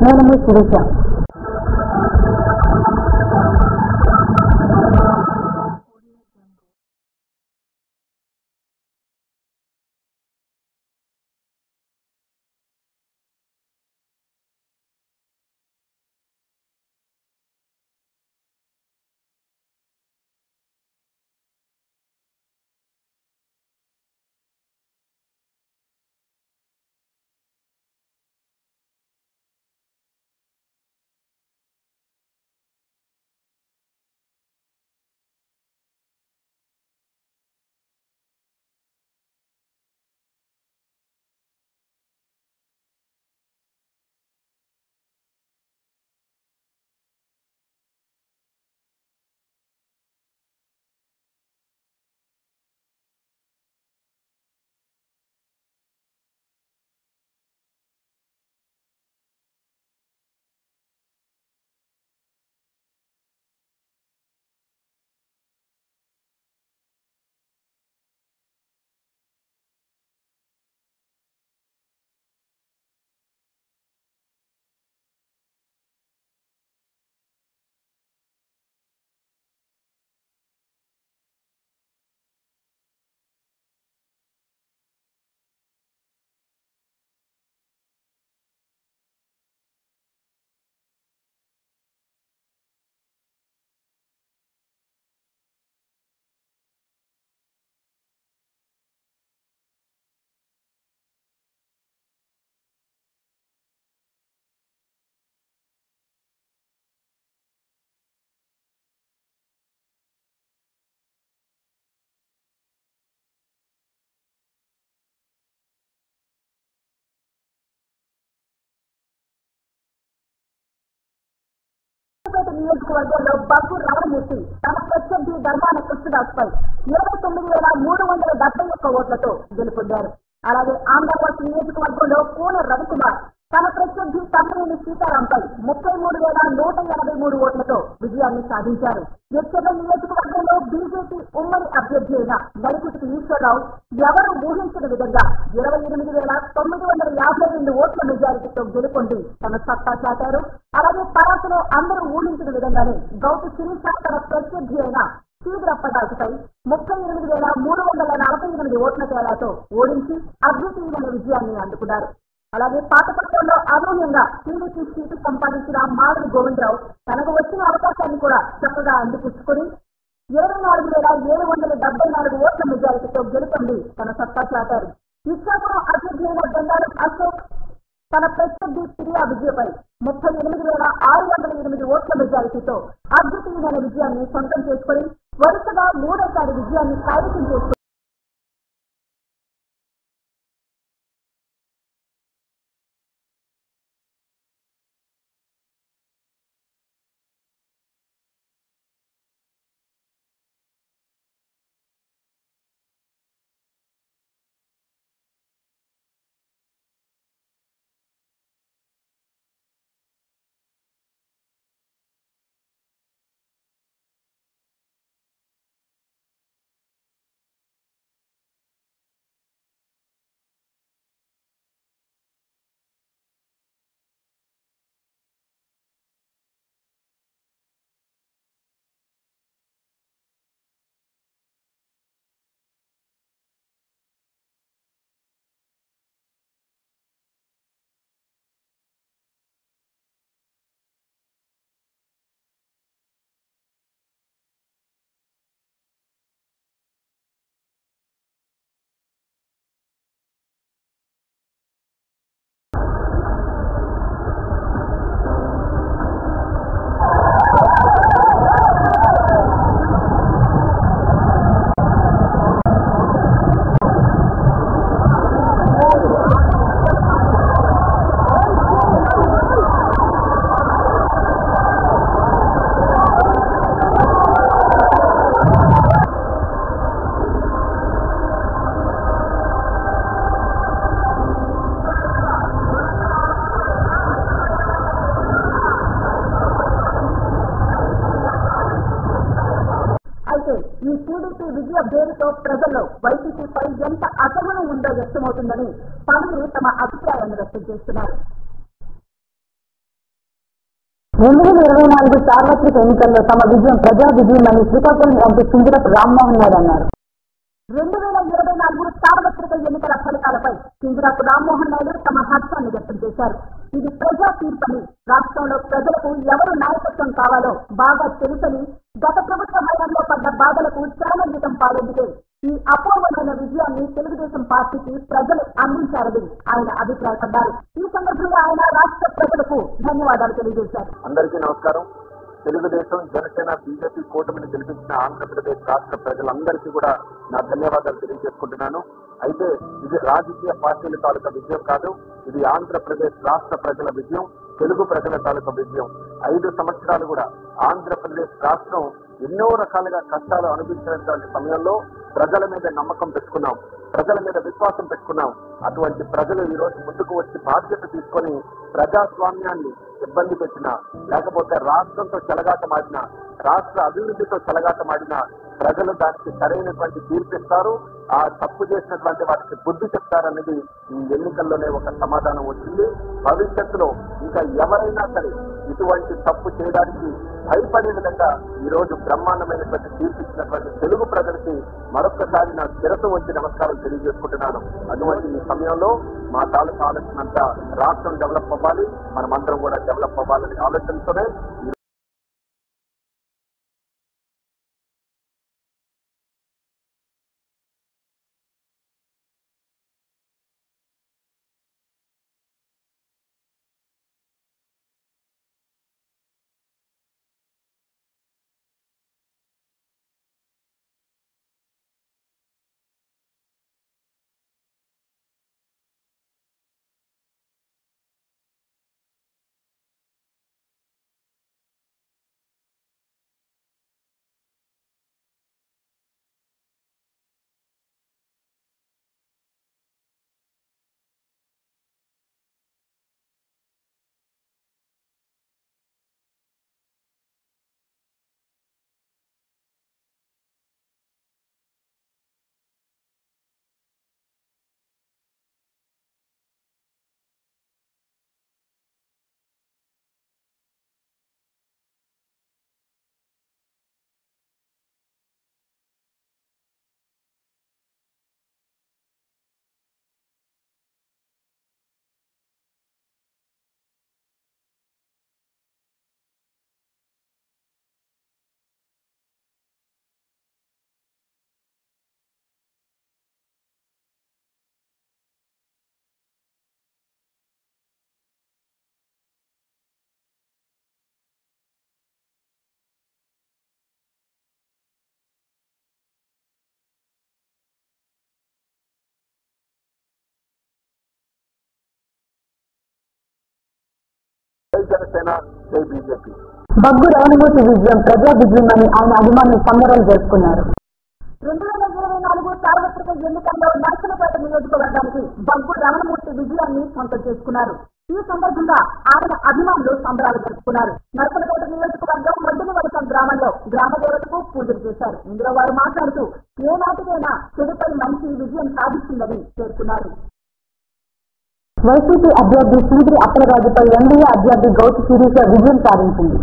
నేను మీ శిరీష. నియోజకవర్గంలో బగ్గు రామమూర్తి తన ప్రత్యర్థి ధర్మాన కృష్ణదాస్పై 29,371 ఓట్లతో గెలుపొందారు. అలాగే ఆంధ్రప్రదేశ్ నియోజకవర్గంలో కూన రవికుమార్ తన ప్రత్యర్థి తమ్మినేని సీతారాంపై 33,183 ఓట్లతో విజయాన్ని సాధించారు. వ్యక్తిగత నియోజకవర్గంలో బీజేపీ ఉమ్మడి అభ్యర్థి అయిన నడికుటి ఈశ్వరరావు ఎవరు ఊహించిన విధంగా 28,952 ఓట్ల మెజారిటీతో గెలుపొంది తన సత్తా చాటారు. అలాగే పరాసలో అందరూ ఊహించిన విధంగానే గౌతు శిరీష తన ప్రత్యర్థి అయిన శ్రీధరప్పదాసుపై 38,348 ఓట్ల తేడాతో ఓడించి అద్వితీయమైన విజయాన్ని అందుకున్నారు. అలాగే పాతపట్నంలో అనూహ్యంగా టీడీపీ సీటు సంపాదించిన మామిడి గోవిందరావు తనకు వచ్చిన అవకాశాన్ని కూడా చక్కగా అందిపుచ్చుకుని 24,774 ఓట్ల మెజారిటీతో గెలుపొంది తన సత్తా చాటారు. విశాఖపట్నం అభ్యర్థి అయిన బండారు అశోక్ తన ప్రత్యర్థి ప్రియా విజయపై 38,608 ఓట్ల మెజారిటీతో అద్భుతమైన విజయాన్ని సొంతం చేసుకుని వరుసగా మూడోసారి విజయాన్ని కైవసం చేసుకుని ఈ టీడీపీ విజయ పేరుతో ప్రజల్లో వైసీపీపై ఎంత అసహనం ఉందో వ్యక్తమవుతుందని పలువురు తమ అభిప్రాయాన్ని వ్యక్తం చేస్తున్నారు. 2024 సార్వత్రిక ఎన్నికల్లో తమ విజయం ప్రజా విజయమని శ్రీకాకుళం ఎంపీ కింజరాపు రామ్మోహన్ నాయుడు అన్నారు. 2024 సార్వత్రిక ఎన్నికల ఫలితాలపై కింజరాపు రామ్మోహన్ నాయుడు తమ హర్షాన్ని వ్యక్తం చేశారు. ఇది ప్రజా తీర్పని, రాష్ట్రంలో ప్రజలకు ఎవరు నాయకత్వం కావాలో బాగా తెలుసని, గత ప్రభుత్వ హయాంలో పడ్డ బాధలకు చాలనీతం పాడేందుకే ఈ అపూర్వమైన విజయాన్ని తెలుగుదేశం పార్టీకి ప్రజలు అందించారని ఆయన అభిప్రాయపడ్డారు. ఈ సందర్భంగా ఆయన రాష్ట్ర ప్రజలకు ధన్యవాదాలు తెలియజేశారు. అందరికీ నమస్కారం. తెలుగుదేశం, జనసేన, బీజేపీ కూటమిని గెలిపించిన ఆంధ్రప్రదేశ్ రాష్ట్ర ప్రజలందరికీ కూడా నా ధన్యవాదాలు తెలియజేసుకుంటున్నాను. అయితే ఇది రాజకీయ పార్టీల తాలూకా విజయం కాదు, ఇది ఆంధ్రప్రదేశ్ రాష్ట్ర ప్రజల విజయం, తెలుగు ప్రజల తాలూకా విజయం. 5 సంవత్సరాలు కూడా ఆంధ్రప్రదేశ్ రాష్ట్రం ఎన్నో రకాలుగా కష్టాలు అనుభవించినటువంటి సమయంలో ప్రజల మీద నమ్మకం పెట్టుకున్నాం, ప్రజల మీద విశ్వాసం పెట్టుకున్నాం. అటువంటి ప్రజలు ఈ రోజు ముందుకు వచ్చి బాధ్యత తీసుకొని ప్రజాస్వామ్యాన్ని ఇబ్బంది పెట్టినా, లేకపోతే రాష్ట్రంతో చెలగాటమాడినా, రాష్ట్ర అభివృద్ధితో చెలగాటమాడినా ప్రజలు దానికి సరైనటువంటి తీర్పిస్తారు. ఆ తప్పు చేసినటువంటి వారికి బుద్ధి చెప్తారనేది ఈ ఎన్నికల్లోనే ఒక సమాధానం వచ్చింది. భవిష్యత్తులో ఇంకా ఎవరైనా సరే ఇటువంటి తప్పు చేయడానికి భయపడే విధంగా ఈ రోజు బ్రహ్మాండమైనటువంటి తీర్పిచ్చినటువంటి తెలుగు ప్రజలకి మరొకసారి నా శిరసు వచ్చి నమస్కారం తెలియజేసుకుంటున్నాను. అటువంటి ఈ సమయంలో మా తాలూకా ఆలోచన అంతా రాష్ట్రం డెవలప్ అవ్వాలి, మనమందరం కూడా డెవలప్ అవ్వాలని ఆలోచనతోనే జనసేన, జై బీజేపీ. బగ్గు రవణమూర్తి విజయం ప్రజా విజయమని ఆయన అభిమానులు సంబరాలు జరుపుకున్నారు. 2024 సార్వత్రిక ఎన్నికల్లో నర్సనపేట నియోజకవర్గానికి బగ్గు రవణమూర్తి విజయాన్ని సొంతం చేసుకున్నారు. ఈ సందర్భంగా ఆయన అభిమానులు సంబరాలు జరుపుకున్నారు. నర్సనపేట నియోజకవర్గం మడ్డినివలసం గ్రామంలో గ్రామ దేవతకు పూజలు చేశారు. ఇందులో వారు మాట్లాడుతూ ఏ నాటికైనా చెడుపై మంచి విజయం సాధిస్తుందని పేర్కొన్నారు. వైసీపీ అభ్యర్థి శ్రీగిరి అప్పలరాజుపై ఎన్డీఏ అభ్యర్థి గౌతు శిరీష విజయం సాధించింది.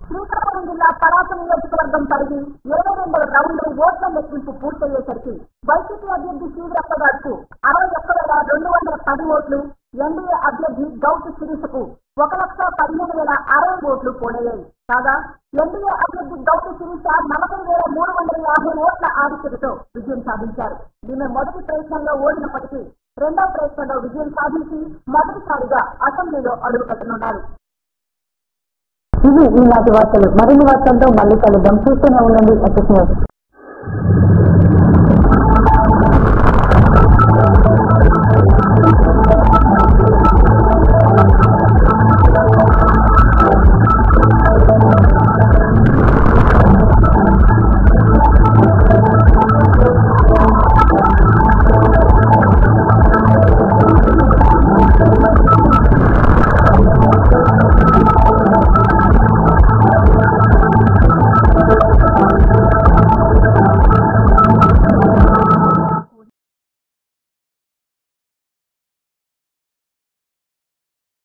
శ్రీకాకుళం జిల్లా పరాస నియోజకవర్గం పరిధి 22వ రౌండ్ ఓట్ల లెక్కింపు పూర్తయ్యేసరికి వైసీపీ అభ్యర్థి శ్రీగిరి అప్పలరాజుకు 61,210 ఓట్లు, ఎన్డీఏ అభ్యర్థి గౌతు శిరీషకు 1,15,060 ఓట్లు పోలయ్యాయి. కాగా ఎన్డీఏ అభ్యర్థి గౌతు శిరీష 40,350 ఓట్ల ఆధిక్యతతో విజయం సాధించారు. ఈమె మొదటి ప్రయత్నంలో ఓడినప్పటికీ రెండో ప్రయత్నంలో విజయం సాధించి మొదటిసారిగా అసెంబ్లీలో అడుగుపెట్టనున్నారు. ఇవి ఈనాటి వార్తలు. మరిన్ని వార్తలతో మళ్ళీ కలుద్దాం. చూస్తూనే ఉండండి.